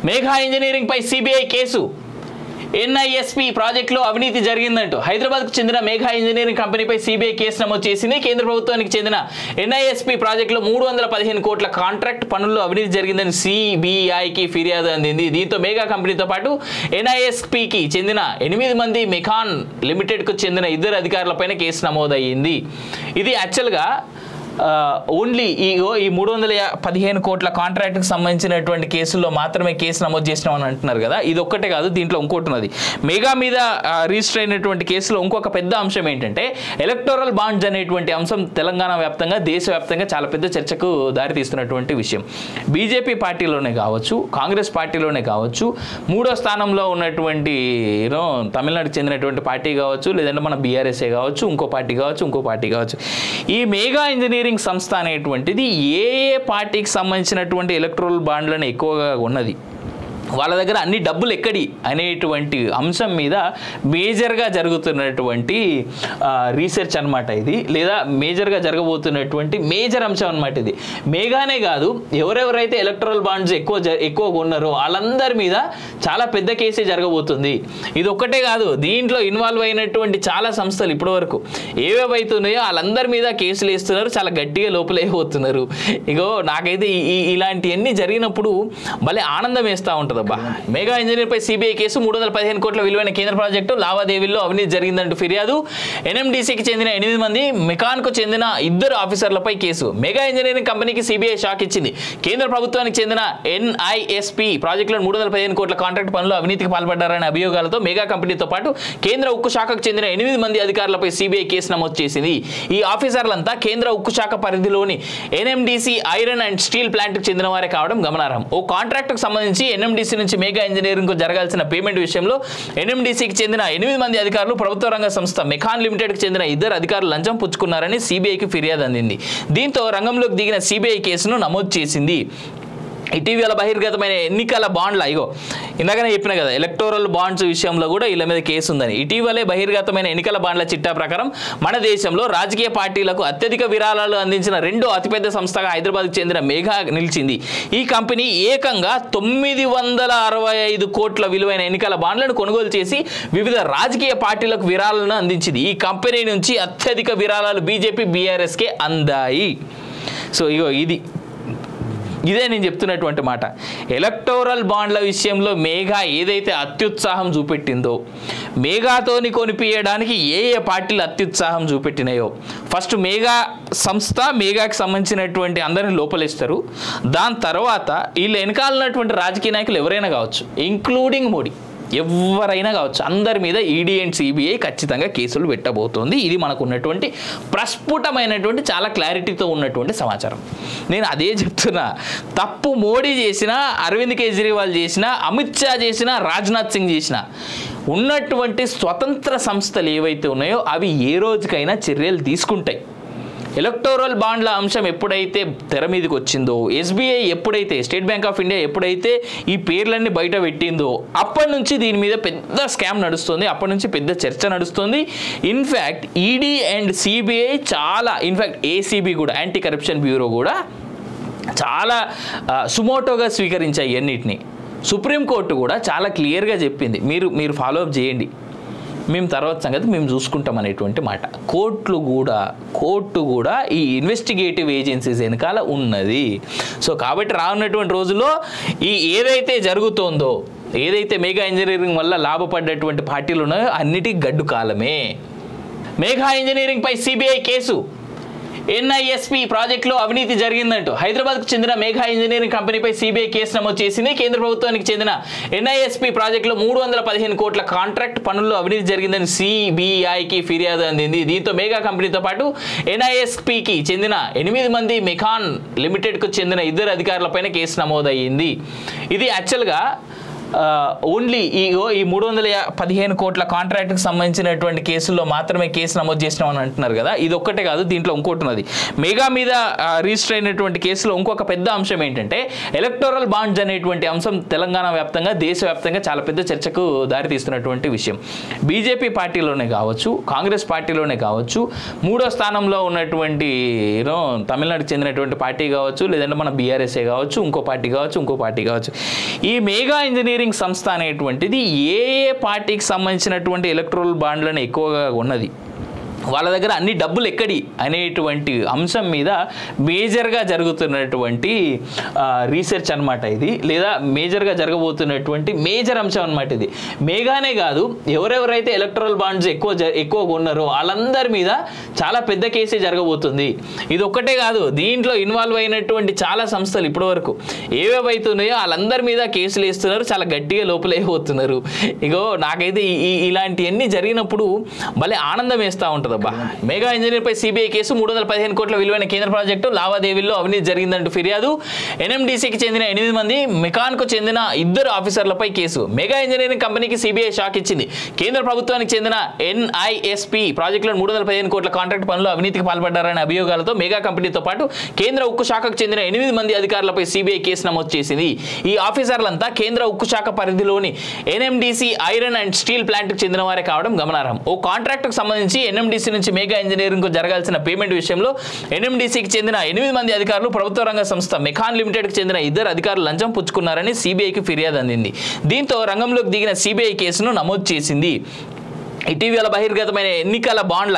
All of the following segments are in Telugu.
మేఘా ఇంజనీరింగ్ పై సిబిఐ కేసు. ఎన్ఐఎస్పి ప్రాజెక్టులో అవినీతి జరిగిందంటూ హైదరాబాద్కు చెందిన మేఘా ఇంజనీరింగ్ కంపెనీపై సిబిఐ కేసు నమోదు చేసింది. కేంద్ర ప్రభుత్వానికి చెందిన ఎన్ఐఎస్పి ప్రాజెక్టులో 315 కోట్ల కాంట్రాక్ట్ పనుల్లో అవినీతి జరిగిందని సిబిఐకి ఫిర్యాదు అందింది. దీంతో మేఘా కంపెనీతో పాటు ఎన్ఐఎస్పికి చెందిన 8 మంది మెకాన్ లిమిటెడ్కు చెందిన 2 అధికారులపైన కేసు నమోదయ్యింది. ఇది యాక్చువల్గా ఓన్లీ ఈ 315 కోట్ల కాంట్రాక్ట్కి సంబంధించినటువంటి కేసుల్లో మాత్రమే కేసు నమోదు చేసినామని అంటున్నారు కదా. ఇది ఒక్కటే కాదు, దీంట్లో ఇంకోటి ఉన్నది. మెగా మీద రిజిస్టర్ అయినటువంటి కేసులో ఇంకొక పెద్ద అంశం ఏంటంటే ఎలక్టోరల్ బాండ్స్ అనేటువంటి అంశం తెలంగాణ వ్యాప్తంగా దేశవ్యాప్తంగా చాలా పెద్ద చర్చకు దారితీస్తున్నటువంటి విషయం. బీజేపీ పార్టీలోనే కావచ్చు, కాంగ్రెస్ పార్టీలోనే కావచ్చు, 3వ స్థానంలో ఉన్నటువంటి తమిళనాడుకు చెందినటువంటి పార్టీ కావచ్చు, లేదంటే మన బీఆర్ఎస్ఏ కావచ్చు, ఇంకో పార్టీ కావచ్చు. ఈ మేఘా ఇంజనీరింగ్ సంస్థ అనేటువంటిది ఏ పార్టీకి సంబంధించినటువంటి ఎలక్ట్రల్ బాండ్లను ఎక్కువగా ఉన్నది, వాళ్ళ దగ్గర అన్ని డబ్బులు ఎక్కడి అనేటువంటి అంశం మీద మేజర్గా జరుగుతున్నటువంటి రీసెర్చ్ అనమాట ఇది, లేదా మేజర్గా జరగబోతున్నటువంటి మేజర్ అంశం అనమాట ఇది. మేఘానే కాదు, ఎవరెవరైతే ఎలక్ట్రల్ బాండ్స్ ఎక్కువ కొన్నారో వాళ్ళందరి మీద చాలా పెద్ద కేసే జరగబోతుంది. ఇది ఒక్కటే కాదు, దీంట్లో ఇన్వాల్వ్ అయినటువంటి చాలా సంస్థలు ఇప్పటివరకు ఏవేవైతున్నాయో వాళ్ళందరి మీద కేసులు వేస్తున్నారు, చాలా గట్టిగా లోపలేకపోతున్నారు. ఇగో నాకైతే ఇలాంటివన్నీ జరిగినప్పుడు భలే ఆనందం వేస్తూ ఉంటుంది. మేఘా ఇంజనీర్ పై సిబిఐ కేసు. 315 కోట్ల విలువైన కేంద్ర ప్రాజెక్టు లావాదేవీల్లో అవినీతి జరిగిందంటూ ఫిర్యాదు. ఎన్ఎండిసికి చెందిన 8 మంది, మెకాన్కు చెందిన 2 ఆఫీసర్లపై కేసు. మెగా ఇంజనీరింగ్ కంపెనీకి సిబిఐ షాక్ ఇచ్చింది. కేంద్ర ప్రభుత్వానికి చెందిన ఎన్ఐఎస్పి ప్రాజెక్టులో 315 కోట్ల కాంట్రాక్ట్ పనులు అవినీతికి పాల్పడ్డారనే అభియోగాలతో మెగా కంపెనీతో పాటు కేంద్ర ఉక్కు శాఖకు చెందిన 8 మంది అధికారులపై సిబిఐ కేసు నమోదు చేసింది. ఈ ఆఫీసర్లంతా కేంద్ర ఉక్కు శాఖ పరిధిలోని ఎన్ఎండిసి ఐరన్ అండ్ స్టీల్ ప్లాంట్కు చెందిన వారే కావడం గమనార్హం. ఓ కాంట్రాక్టుకు సంబంధించి ఎన్ఎండిసి నుంచి మేఘా ఇంజనీరింగ్ కు జరగాల్సిన పేమెంట్ విషయంలో ఎన్ఎండిసికి చెందిన 8 మంది అధికారులు, ప్రభుత్వ రంగ సంస్థ మెకాన్ లిమిటెడ్ కు చెందిన 2 అధికారులు లంచం పుచ్చుకున్నారని సిబిఐకి ఫిర్యాదు అందింది. దీంతో రంగంలోకి దిగిన సిబిఐ కేసును నమోదు చేసింది. ఇటీవల బహిర్గతమైన ఎన్నికల బాండ్ల ఇందాకనే చెప్పిన కదా, ఎలక్టోరల్ బాండ్స్ విషయంలో కూడా వీళ్ళ మీద కేసు ఉందని. ఇటీవలే బహిర్గతమైన ఎన్నికల బాండ్ల చిట్టా ప్రకారం మన దేశంలో రాజకీయ పార్టీలకు అత్యధిక విరాళాలు అందించిన 2వ అతిపెద్ద సంస్థగా హైదరాబాద్కు చెందిన మేఘా నిలిచింది. ఈ కంపెనీ ఏకంగా 965 కోట్ల విలువైన ఎన్నికల బాండ్లను కొనుగోలు చేసి వివిధ రాజకీయ పార్టీలకు విరాళాలను అందించింది. ఈ కంపెనీ నుంచి అత్యధిక విరాళాలు బీజేపీ, బీఆర్ఎస్కే అందాయి. సో ఇదే నేను చెప్తున్నటువంటి మాట. ఎలక్టోరల్ బాండ్ల విషయంలో మేఘా ఏదైతే అత్యుత్సాహం చూపెట్టిందో, మేఘాతోని కొనిపించడానికి ఏ పార్టీలు అత్యుత్సాహం చూపెట్టినాయో, ఫస్ట్ మేఘా సంస్థ, మేఘాకి సంబంధించినటువంటి అందరిని లోపలేస్తారు. దాని తర్వాత వీళ్ళు వెనకాలన్నటువంటి రాజకీయ నాయకులు ఎవరైనా కావచ్చు, ఇంక్లూడింగ్ మోడీ, ఎవరైనా కావచ్చు, అందరి మీద ఈడీ అండ్ సిబిఐ ఖచ్చితంగా కేసులు పెట్టబోతోంది. ఇది మనకు ఉన్నటువంటి ప్రస్ఫుటమైనటువంటి చాలా క్లారిటీతో ఉన్నటువంటి సమాచారం. నేను అదే చెప్తున్నా, తప్పు మోడీ చేసినా, అరవింద్ కేజ్రీవాల్ చేసినా, అమిత్ షా చేసినా, రాజ్నాథ్ సింగ్ చేసినా, ఉన్నటువంటి స్వతంత్ర సంస్థలు ఏవైతే ఉన్నాయో అవి ఏ రోజుకైనా చర్యలు తీసుకుంటాయి. ఎలక్టోరల్ బాండ్ల అంశం ఎప్పుడైతే తెర మీదకి వచ్చిందో, ఎస్బీఐ ఎప్పుడైతే, స్టేట్ బ్యాంక్ ఆఫ్ ఇండియా ఎప్పుడైతే ఈ పేర్లన్నీ బయట పెట్టిందో, అప్పటి నుంచి దీని మీద పెద్ద స్కామ్ నడుస్తుంది, అప్పటి నుంచి పెద్ద చర్చ నడుస్తుంది. ఇన్ఫ్యాక్ట్ ఈడీ అండ్ సిబిఐ చాలా, ఇన్ఫ్యాక్ట్ ఏసీబీ కూడా, యాంటీ కరప్షన్ బ్యూరో కూడా చాలా సుమోటోగా స్వీకరించాయి అన్నిటిని. సుప్రీంకోర్టు కూడా చాలా క్లియర్గా చెప్పింది, మీరు ఫాలో అప్ చేయండి, మేము తర్వాత సంగతి మేము చూసుకుంటాం అనేటువంటి మాట. కోర్టు కూడా ఈ ఇన్వెస్టిగేటివ్ ఏజెన్సీస్ వెనకాల ఉన్నది. సో కాబట్టి రానున్నటువంటి రోజుల్లో ఏదైతే జరుగుతోందో, ఏదైతే మెగా ఇంజనీరింగ్ వల్ల లాభపడ్డటువంటి పార్టీలు ఉన్నాయో అన్నిటికీ గడ్డు కాలమే. మేఘా ఇంజనీరింగ్ పై సిబిఐ కేసు. ఎన్ఐఎస్పి ప్రాజెక్టులో అవినీతి జరిగిందంటూ హైదరాబాద్కు చెందిన మేఘా ఇంజనీరింగ్ కంపెనీపై సిబిఐ కేసు నమోదు చేసింది. కేంద్ర ప్రభుత్వానికి చెందిన ఎన్ఐఎస్పి ప్రాజెక్టులో 315 కోట్ల కాంట్రాక్ట్ పనుల్లో అవినీతి జరిగిందని సిబిఐకి ఫిర్యాదు అందింది. దీంతో మేఘా కంపెనీతో పాటు ఎన్ఐఎస్పికి చెందిన 8 మంది మెకాన్ లిమిటెడ్కు చెందిన 2 అధికారులపైన కేసు నమోదయ్యింది. ఇది యాక్చువల్గా ఓన్లీ ఈ 315 కోట్ల కాంట్రాక్ట్కి సంబంధించినటువంటి కేసుల్లో మాత్రమే కేసు నమోదు చేసినామని అంటున్నారు కదా, ఇది ఒక్కటే కాదు, దీంట్లో ఇంకోటి ఉన్నది. మెగా మీద రిజిస్టర్ అయినటువంటి కేసులో ఇంకొక పెద్ద అంశం ఏంటంటే ఎలక్టోరల్ బాండ్స్ అనేటువంటి అంశం తెలంగాణ వ్యాప్తంగా దేశవ్యాప్తంగా చాలా పెద్ద చర్చకు దారితీస్తున్నటువంటి విషయం. బీజేపీ పార్టీలోనే కావచ్చు, కాంగ్రెస్ పార్టీలోనే కావచ్చు, మూడో స్థానంలో ఉన్నటువంటి తమిళనాడుకు చెందినటువంటి పార్టీ కావచ్చు, లేదంటే మన బీఆర్ఎస్ఏ కావచ్చు, ఇంకో పార్టీ కావచ్చు, ఈ మెగా ఇంజనీరింగ్ సంస్థ అనేటువంటిది ఏ పార్టీకి సంబంధించినటువంటి ఎలక్ట్రల్ బాండ్లను ఎక్కువగా ఉన్నది, వాళ్ళ దగ్గర అన్ని డబ్బులు ఎక్కడి అనేటువంటి అంశం మీద మేజర్గా జరుగుతున్నటువంటి రీసెర్చ్ అనమాట ఇది, లేదా మేజర్గా జరగబోతున్నటువంటి మేజర్ అంశం అనమాట ఇది. మెగానే కాదు, ఎవరెవరైతే ఎలక్ట్రల్ బాండ్స్ ఎక్కువ కొన్నారో వాళ్ళందరి మీద చాలా పెద్ద కేసే జరగబోతుంది. ఇది ఒక్కటే కాదు, దీంట్లో ఇన్వాల్వ్ అయినటువంటి చాలా సంస్థలు ఇప్పటివరకు ఏవేవైతున్నాయో వాళ్ళందరి మీద కేసులు వేస్తున్నారు, చాలా గట్టిగా లోపలైపోతున్నారు. ఇగో నాకైతే ఇలాంటివన్నీ జరిగినప్పుడు భలే ఆనందం వేస్తూ ఉంటుంది. మెగా ఇంజనీర్ పై సిబిఐ కేసు, 315 కోట్ల విలువైన కేంద్ర ప్రాజెక్టు లావాదేవీల్లో అవినీతి జరిగిందంటూ ఫిర్యాదు. ఎన్ఎండిసికి చెందిన 8 మంది, మెకాన్కు చెందిన 2 ఆఫీసర్లపై కేసు. మెగా ఇంజనీరింగ్ కంపెనీకి సిబిఐ షాక్ ఇచ్చింది. కేంద్ర ప్రభుత్వానికి చెందిన ఎన్ఐఎస్పి ప్రాజెక్టులో 315 కోట్ల కాంట్రాక్ట్ పనులు అవినీతికి పాల్పడ్డారనే అభియోగాలతో మెగా కంపెనీతో పాటు కేంద్ర ఉక్కు శాఖకు చెందిన 8 మంది అధికారులపై సిబిఐ కేసు నమోదు చేసింది. ఈ ఆఫీసర్లంతా కేంద్ర ఉక్కు శాఖ పరిధిలోని ఎన్ఎండిసి ఐరన్ అండ్ స్టీల్ ప్లాంట్కు చెందిన వారే కావడం గమనార్హం. ఓ కాంట్రాక్టుకు సంబంధించి ఎన్ఎండిసి నుంచి మెగా ఇంజనీరింగ్ కు జరగాల్సిన పేమెంట్ విషయంలో ఎన్ఎండిసికి చెందిన 8 మంది అధికారులు ప్రభుత్వ రంగ సంస్థ మెకాన్ లిమిటెడ్ కు చెందిన 2 అధికారులు లంచం పుచ్చుకున్నారని సిబిఐకి ఫిర్యాదు అందింది. దీంతో రంగంలోకి దిగిన సిబిఐ కేసును నమోదు చేసింది. ఇటీవల బహిర్గతమైన ఎన్నికల బాండ్ల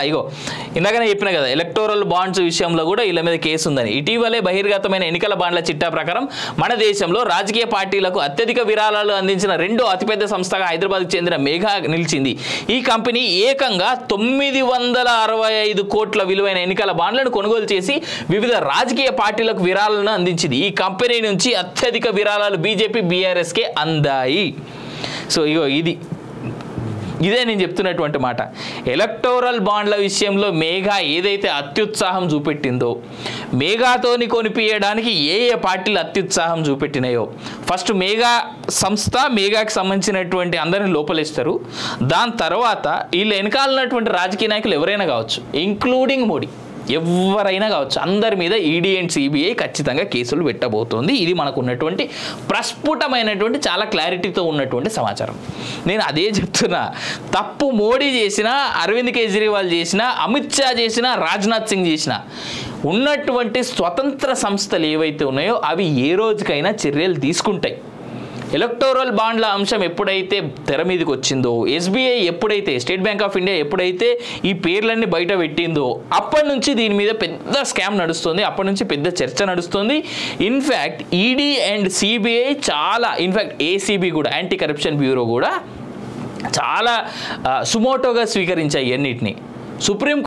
ఇందాకనే చెప్పిన కదా, ఎలక్టోరల్ బాండ్స్ విషయంలో కూడా వీళ్ళ మీద కేసు ఉందని. ఇటీవలే బహిర్గతమైన ఎన్నికల బాండ్ల చిట్టా ప్రకారం మన దేశంలో రాజకీయ పార్టీలకు అత్యధిక విరాళాలు అందించిన 2వ అతిపెద్ద సంస్థగా హైదరాబాద్కు చెందిన మెగా నిలిచింది. ఈ కంపెనీ ఏకంగా 965 కోట్ల విలువైన ఎన్నికల బాండ్లను కొనుగోలు చేసి వివిధ రాజకీయ పార్టీలకు విరాళాలను అందించింది. ఈ కంపెనీ నుంచి అత్యధిక విరాళాలు బీజేపీ, బీఆర్ఎస్కే అందాయి. సో ఇదే నేను చెప్తున్నటువంటి మాట. ఎలక్టోరల్ బాండ్ల విషయంలో మెగా ఏదైతే అత్యుత్సాహం చూపెట్టిందో, మెగాతోని కొనిపించడానికి ఏ పార్టీలు అత్యుత్సాహం చూపెట్టినాయో, ఫస్ట్ మెగా సంస్థ, మెగాకి సంబంధించినటువంటి అందరిని లోపలేస్తారు. దాని తర్వాత వీళ్ళు వెనకాలన్నటువంటి రాజకీయ నాయకులు ఎవరైనా కావచ్చు, ఇంక్లూడింగ్ మోడీ, ఎవరైనా కావచ్చు, అందరి మీద ఈడీ అండ్ సిబిఐ ఖచ్చితంగా కేసులు పెట్టబోతోంది. ఇది మనకు ఉన్నటువంటి ప్రస్ఫుటమైనటువంటి చాలా క్లారిటీతో ఉన్నటువంటి సమాచారం. నేను అదే చెప్తున్నా, తప్పు మోడీ చేసినా, అరవింద్ కేజ్రీవాల్ చేసినా, అమిత్ షా చేసినా, రాజ్నాథ్ సింగ్ చేసినా, ఉన్నటువంటి స్వతంత్ర సంస్థలు ఏవైతే ఉన్నాయో అవి ఏ రోజుకైనా చర్యలు తీసుకుంటాయి. ఎలక్టోరల్ బాండ్ల అంశం ఎప్పుడైతే తెర మీదకి వచ్చిందో, ఎస్బీఐ ఎప్పుడైతే, స్టేట్ బ్యాంక్ ఆఫ్ ఇండియా ఎప్పుడైతే ఈ పేర్లన్నీ బయట పెట్టిందో అప్పటి నుంచి దీని మీద పెద్ద స్కామ్ నడుస్తుంది, అప్పటి నుంచి పెద్ద చర్చ నడుస్తుంది. ఇన్ఫ్యాక్ట్ ఈడీ అండ్ సిబిఐ చాలా, ఇన్ఫ్యాక్ట్ ఏసీబీ కూడా, యాంటీ కరప్షన్ బ్యూరో కూడా చాలా సుమోటోగా స్వీకరించాయి అన్నిటిని. సుప్రీం